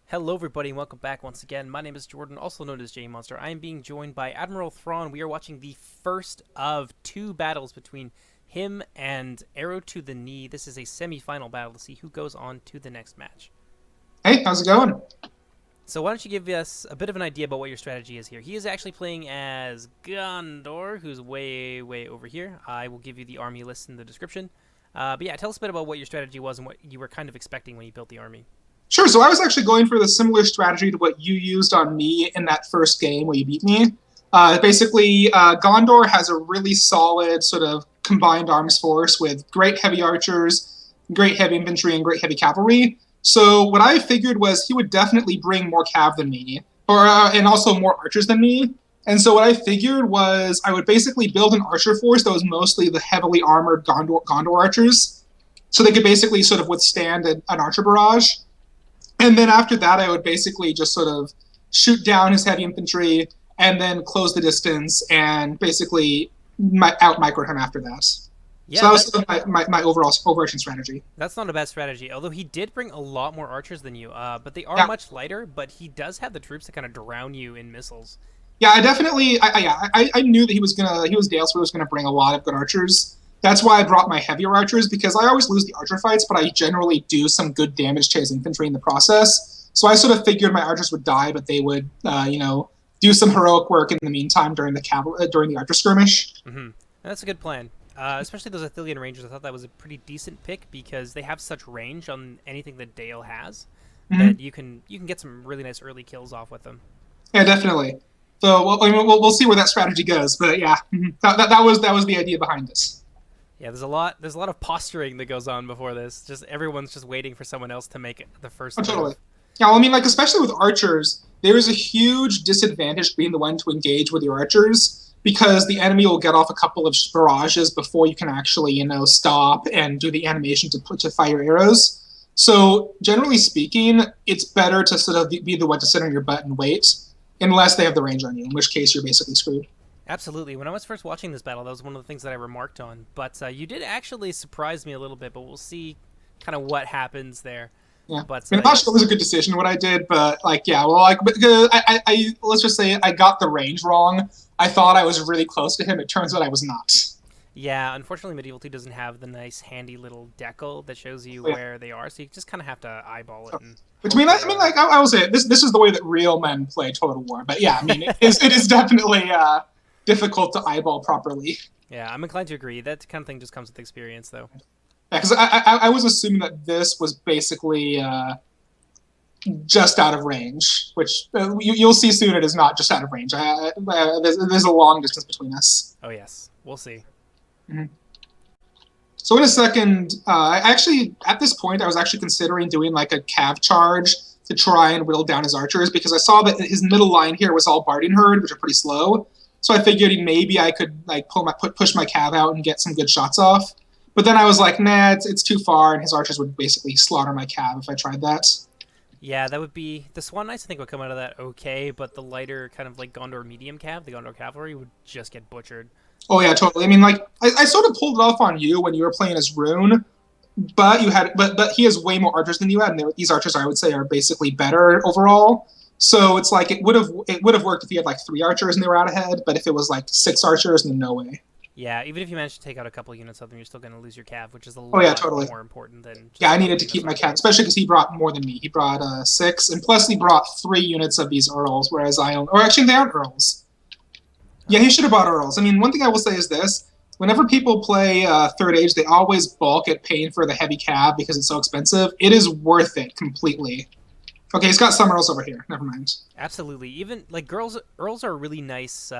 Hello everybody and welcome back once again. My name is Jordan, also known as J Monster. I am being joined by Admiral Thrawn. We are watching the first of two battles between him and Arrow2DaKnee. This is a semi-final battle to see who goes on to the next match. Hey, how's it going? So why don't you give us a bit of an idea about what your strategy is here. He is actually playing as Gondor, who's way over here. I will give you the army list in the description. But yeah, tell us a bit about what your strategy was and what you were kind of expecting when you built the army. Sure. So I was actually going for the similar strategy to what you used on me in that first game where you beat me. Gondor has a really solid sort of combined arms force with great heavy archers, great heavy infantry, and great heavy cavalry. So what I figured was he would definitely bring more cav than me, and also more archers than me. And so what I figured was I would basically build an archer force that was mostly the heavily armored Gondor archers, so they could basically sort of withstand an archer barrage. And then after that, I would basically just sort of shoot down his heavy infantry and then close the distance and basically out micro him after that. So Yeah, that was sort of my overall overarching strategy. that's not a bad strategy, although he did bring a lot more archers than you. But they are Yeah, much lighter, but he does have the troops to kind of drown you in missiles. yeah, I definitely, I knew that he was Dale, so he was gonna bring a lot of good archers. That's why I brought my heavier archers because I always lose the archer fights, but I generally do some good damage to his infantry in the process. So I sort of figured my archers would die, but they would, do some heroic work in the meantime during the archer skirmish. That's a good plan. Especially those Athelian Rangers, I thought that was a pretty decent pick because they have such range on anything that Dale has Mm-hmm. that you can get some really nice early kills off with them. Yeah, definitely. So we'll see where that strategy goes, but yeah, that was the idea behind this. Yeah, there's a lot of posturing that goes on before this. Just everyone's just waiting for someone else to make the Oh, first totally. move. Yeah, well, I mean, like especially with archers, there is a huge disadvantage being the one to engage with your archers because the enemy will get off a couple of barrages before you can actually, stop and do the animation to fire arrows. So generally speaking, it's better to sort of be the one to sit on your butt and wait, unless they have the range on you, in which case you're basically screwed. Absolutely. When I was first watching this battle, that was one of the things that I remarked on. But you did actually surprise me a little bit. But we'll see kind of what happens there. Yeah, But I mean, I'm not sure it was a good decision what I did, but like, yeah, well, like, let's just say I got the range wrong. I thought I was really close to him. It turns out I was not. yeah, unfortunately, Medieval 2 doesn't have the nice, handy little decal that shows you So, yeah. where they are. So you just kind of have to eyeball it and Which hope they like, I will say this is the way that real men play Total War. But yeah, I mean, it is definitely difficult to eyeball properly. Yeah, I'm inclined to agree. That kind of thing just comes with experience, though. Yeah, because I was assuming that this was basically just out of range, which you'll see soon. It is not just out of range. There's a long distance between us. Oh, yes. We'll see. Mm-hmm. So in a second, I actually at this point I was actually considering doing like a cav charge to try and whittle down his archers because I saw that his middle line here was all Barding herd, which are pretty slow. So I figured maybe I could like push my cav out and get some good shots off. But then I was like, nah, it's too far, and his archers would basically slaughter my cav if I tried that. Yeah, that would be... The Swan Knights, I think, would come out of that okay, but the lighter kind of like Gondor medium cav, the Gondor cavalry, would just get butchered. Oh yeah, totally. I mean, like I sort of pulled it off on you when you were playing as Rune, but but he has way more archers than you had, and these archers I would say are basically better overall. So it's like it would have worked if he had like 3 archers and they were out ahead, but if it was like 6 archers, then no way. Yeah, even if you manage to take out a couple units of them, you're still going to lose your cav, which is a Oh yeah, lot totally. more important than Yeah, just a I couple needed to units keep my on cav, board. especially because he brought more than me. He brought 6, and plus he brought 3 units of these earls, whereas I only, or actually they aren't earls. Yeah, he should have bought earls. I mean, one thing I will say is this: whenever people play Third Age, they always balk at paying for the heavy cav because it's so expensive. It is worth it completely. Okay, he's got some earls over here. Never mind. Absolutely. Even, like, Earls are really nice,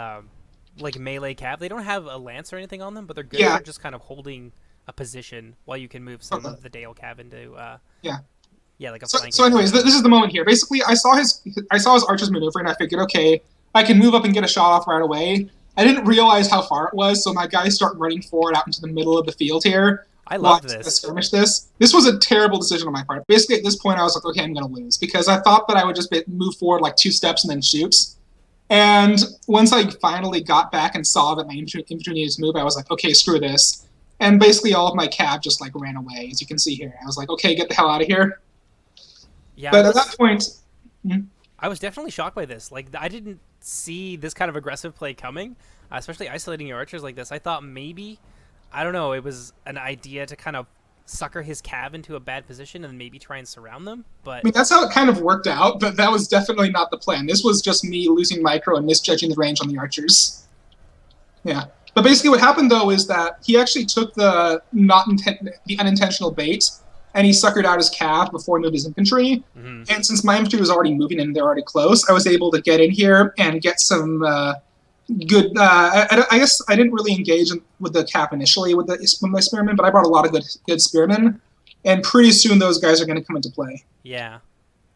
like, melee cav. They don't have a lance or anything on them, but they're good Yeah. for just kind of holding a position while you can move some of the Dale cav into, Yeah. yeah, like a So flanking anyways, position. this is the moment here. Basically, I saw his archers maneuver, and I figured, okay, I can move up and get a shot off right away. I didn't realize how far it was, so my guys start running forward out into the middle of the field here. I While loved I this. skirmish this. This was a terrible decision on my part. Basically, at this point, I was like, okay, I'm going to lose because I thought that I would just move forward like 2 steps and then shoot. And once I finally got back and saw that my infantry needed to move, I was like, okay, screw this. And basically, all of my cav just like ran away, as you can see here. I was like, okay, get the hell out of here. Yeah, But at that point, I was definitely shocked by this. Like, I didn't see this kind of aggressive play coming, especially isolating your archers like this. I thought maybe, I don't know, it was an idea to kind of sucker his cav into a bad position and maybe try and surround them. But I mean, that's how it kind of worked out, but that was definitely not the plan. This was just me losing micro and misjudging the range on the archers. Yeah. But basically what happened, though, is that he actually took the unintentional bait, and he suckered out his cav before he moved his infantry. mm-hmm. And since my infantry was already moving and they're already close, I was able to get in here and get some good... I guess I didn't really engage with the cap initially with my spearmen, but I brought a lot of good spearmen. And pretty soon those guys are going to come into play. Yeah.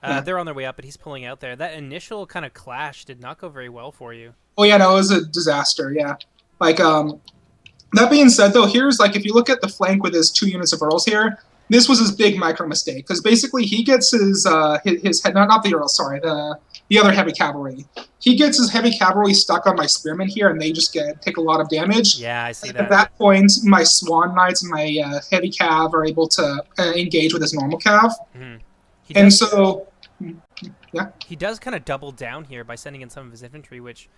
Yeah. They're on their way up, but he's pulling out there. That initial kind of clash did not go very well for you. Oh, yeah, no, it was a disaster, yeah. Like, that being said, though, here's, like, if you look at the flank with his 2 units of Earls here, this was his big micro mistake, because basically he gets his not the Earls, sorry, the other heavy cavalry. He gets his heavy cavalry stuck on my spearmen here, and they just take a lot of damage. Yeah, I see that. At that point, my Swan Knights and my heavy cav are able to engage with his normal cav. Mm-hmm. And so, yeah. He does kind of double down here by sending in some of his infantry, which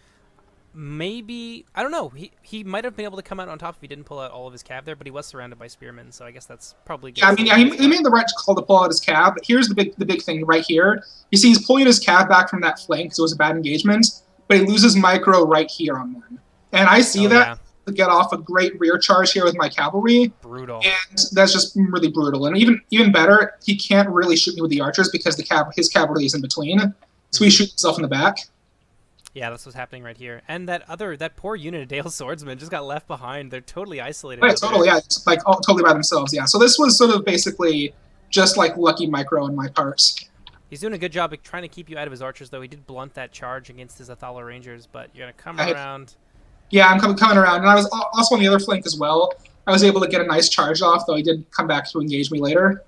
maybe, I don't know, he might have been able to come out on top if he didn't pull out all of his cav there, but he was surrounded by spearmen, so I guess that's probably good. Yeah, I mean, he made the right call to pull out his cav, but here's the big thing right here. You see he's pulling his cav back from that flank because it was a bad engagement, but he loses micro right here on them. And I see that to get off a great rear charge here with my cavalry. Brutal. And that's just really brutal. And even better, he can't really shoot me with the archers because his cavalry is in between, so he shoots himself in the back. Yeah, that's what's happening right here. And that poor unit of Dale swordsmen just got left behind. They're totally isolated. Right, totally, yeah. It's like totally by themselves, yeah. So this was sort of basically just like lucky micro on my part. He's doing a good job of trying to keep you out of his archers, though. He did blunt that charge against his Athala Rangers, but you're going to come around. Yeah, I'm coming around. And I was also on the other flank as well. I was able to get a nice charge off, though he did come back to engage me later.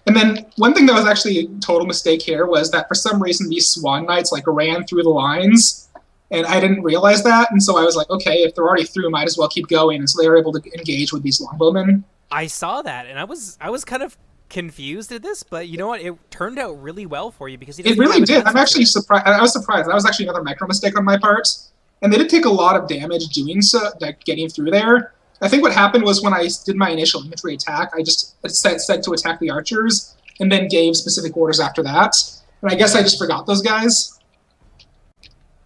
And then one thing that was actually a total mistake here was that for some reason these Swan Knights like ran through the lines, and I didn't realize that. And so I was like, okay, if they're already through, might as well keep going. And so they were able to engage with these longbowmen. I saw that, and I was kind of confused at this, but you know what? It turned out really well for you because it really did. I'm actually surprised. I was surprised. That was actually another micro mistake on my part, and they did take a lot of damage doing so, like getting through there. I think what happened was when I did my initial infantry attack, I just said to attack the archers, and then gave specific orders after that. And I guess I just forgot those guys.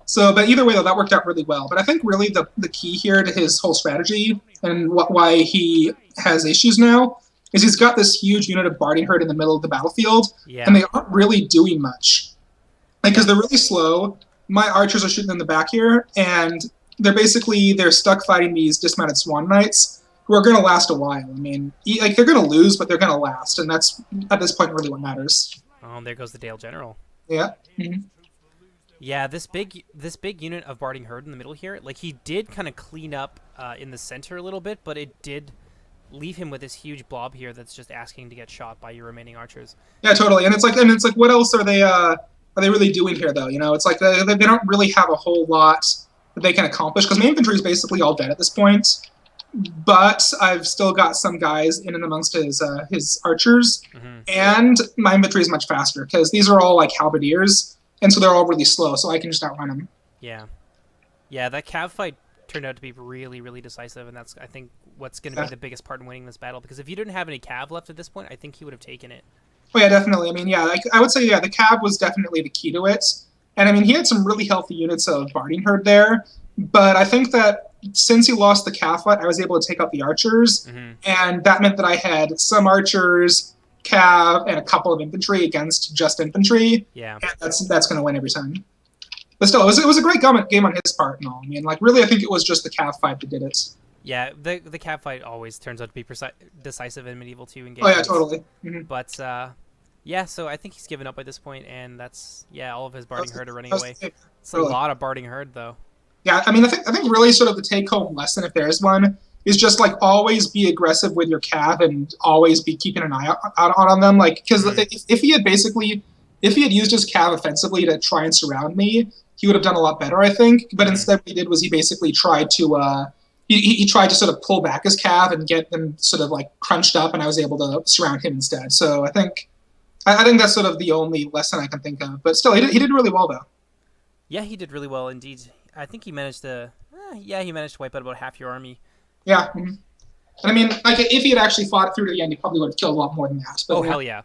So, but either way, though, that worked out really well. But I think really the key here to his whole strategy and why he has issues now is he's got this huge unit of Barding Herd in the middle of the battlefield, and they aren't really doing much. Because they're really slow. My archers are shooting in the back here, and they're stuck fighting these dismounted Swan Knights who are going to last a while. I mean, like they're going to lose, but they're going to last, and that's at this point really what matters. Oh, and there goes the Dale General. Yeah. Mm-hmm. Yeah, this big unit of Barding Herd in the middle here, like he did kind of clean up in the center a little bit, but it did leave him with this huge blob here that's just asking to get shot by your remaining archers. Yeah, totally. And it's like, what else are they really doing here, though? You know, it's like they don't really have a whole lot that they can accomplish because my infantry is basically all dead at this point. But I've still got some guys in and amongst his archers, and my infantry is much faster because these are all like halberdiers, and so they're all really slow, so I can just outrun them. Yeah, that cav fight turned out to be really, really decisive, and that's I think what's going to be the biggest part in winning this battle. Because if you didn't have any cav left at this point, I think he would have taken it. Oh yeah, definitely. I mean, yeah, I would say the cav was definitely the key to it, and I mean he had some really healthy units of Barding Herd there, but I think that since he lost the cav fight, I was able to take out the archers, and that meant that I had some archers, cav, and a couple of infantry against just infantry. Yeah, and that's going to win every time. But still, it was a great game on his part and all. I mean, like really, I think it was just the cav fight that did it. Yeah, the cav fight always turns out to be decisive in Medieval 2 engagements. Oh yeah, totally. But yeah, so I think he's given up by this point, and that's all of his Barding Herd are running away. It's a lot of Barding Herd though. Yeah, I mean, I think really sort of the take-home lesson, if there is one, is just like always be aggressive with your cav and always be keeping an eye out on them. Like, because if he had used his cav offensively to try and surround me, he would have done a lot better, I think. But instead, what he did was he basically tried to he tried to sort of pull back his cav and get them sort of like crunched up, and I was able to surround him instead. So I think I think that's sort of the only lesson I can think of. But still, he did really well though. Yeah, he did really well indeed. I think he managed to. He managed to wipe out about half your army. Yeah. Mm-hmm. And I mean, like if he had actually fought it through to the end, he probably would have killed a lot more than that. But Oh hell yeah!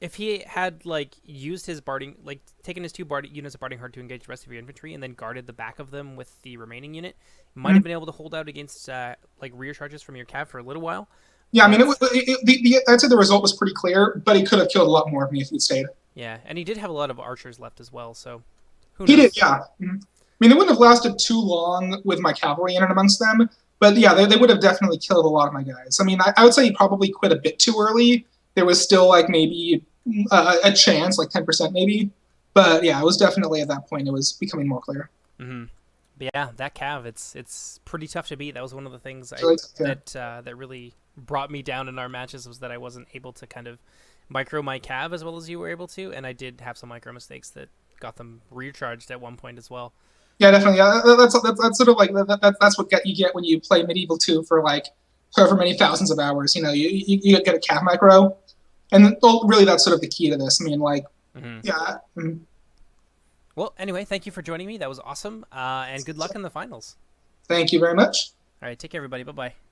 If he had like used his barding, like taken his two units of barding heart to engage the rest of your infantry, and then guarded the back of them with the remaining unit, you might have been able to hold out against like rear charges from your cav for a little while. yeah, I mean, But I'd say the result was pretty clear, but he could have killed a lot more of me if he'd stayed. yeah, and he did have a lot of archers left as well, so who He did, knows? yeah. Mm-hmm. I mean, they wouldn't have lasted too long with my cavalry in and amongst them, but yeah, they would have definitely killed a lot of my guys. I mean, I would say he probably quit a bit too early. There was still like maybe a chance, like 10% maybe. But yeah, it was definitely at that point, it was becoming more clear. Mm-hmm. But yeah, that cav, it's pretty tough to beat. That was one of the things Really, yeah. that really brought me down in our matches, was that I wasn't able to kind of micro my cav as well as you were able to, and I did have some micro mistakes that got them recharged at one point as well. Yeah, definitely. Yeah, that's sort of like that's what you get when you play Medieval 2 for like however many thousands of hours. You know, you get a cav micro, and well, really that's sort of the key to this. I mean, like, Mm-hmm. yeah. Well, anyway, thank you for joining me. That was awesome, and good luck in the finals. Thank you very much. All right, take care, everybody. Bye bye.